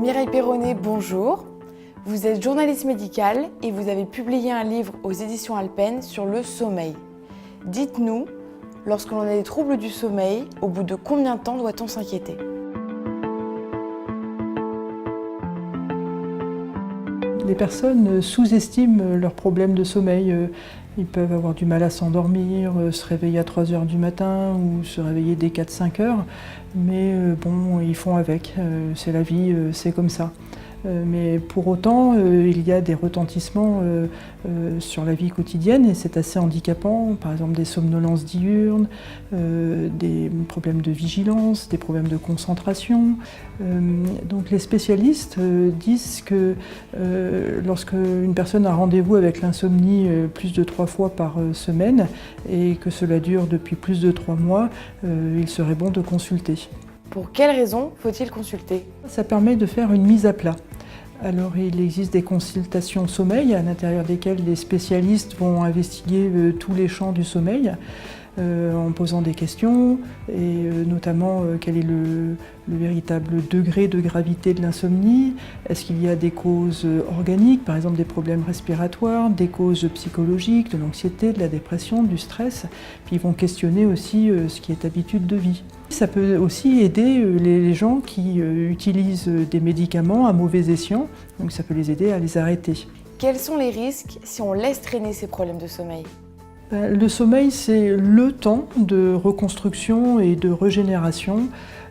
Mireille Perronnet, bonjour. Vous êtes journaliste médicale et vous avez publié un livre aux éditions Alpen sur le sommeil. Dites-nous, lorsque l'on a des troubles du sommeil, au bout de combien de temps doit-on s'inquiéter ? Les personnes sous-estiment leurs problèmes de sommeil. Ils peuvent avoir du mal à s'endormir, se réveiller à 3 heures du matin ou se réveiller dès 4-5 heures. Mais bon, ils font avec. C'est la vie, c'est comme ça. Mais pour autant, il y a des retentissements sur la vie quotidienne et c'est assez handicapant. Par exemple, des somnolences diurnes, des problèmes de vigilance, des problèmes de concentration. Donc les spécialistes disent que lorsque une personne a rendez-vous avec l'insomnie plus de 3 fois par semaine et que cela dure depuis plus de 3 mois, il serait bon de consulter. Pour quelles raisons faut-il consulter ? Ça permet de faire une mise à plat. Alors il existe des consultations sommeil à l'intérieur desquelles les spécialistes vont investiguer tous les champs du sommeil en posant des questions et notamment quel est le véritable degré de gravité de l'insomnie. Est-ce qu'il y a des causes organiques, par exemple des problèmes respiratoires, des causes psychologiques, de l'anxiété, de la dépression, du stress. Puis ils vont questionner aussi ce qui est habitude de vie. Ça peut aussi aider les gens qui utilisent des médicaments à mauvais escient, donc ça peut les aider à les arrêter. Quels sont les risques si on laisse traîner ces problèmes de sommeil ? Le sommeil, c'est le temps de reconstruction et de régénération.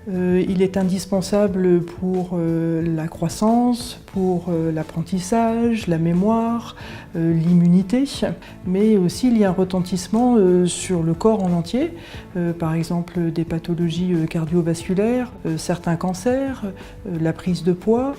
Il est indispensable pour la croissance, pour l'apprentissage, la mémoire, l'immunité, mais aussi il y a un retentissement sur le corps en entier, par exemple des pathologies cardiovasculaires, certains cancers, la prise de poids,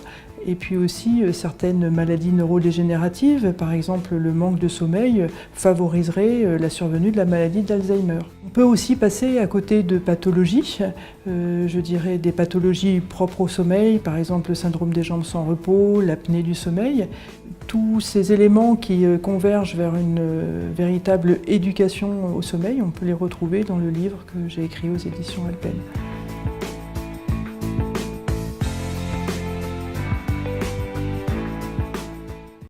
et puis aussi certaines maladies neurodégénératives, par exemple le manque de sommeil favoriserait la survenue de la maladie d'Alzheimer. On peut aussi passer à côté de pathologies, je dirais des pathologies propres au sommeil, par exemple le syndrome des jambes sans repos, l'apnée du sommeil. Tous ces éléments qui convergent vers une véritable éducation au sommeil, on peut les retrouver dans le livre que j'ai écrit aux éditions Alpen.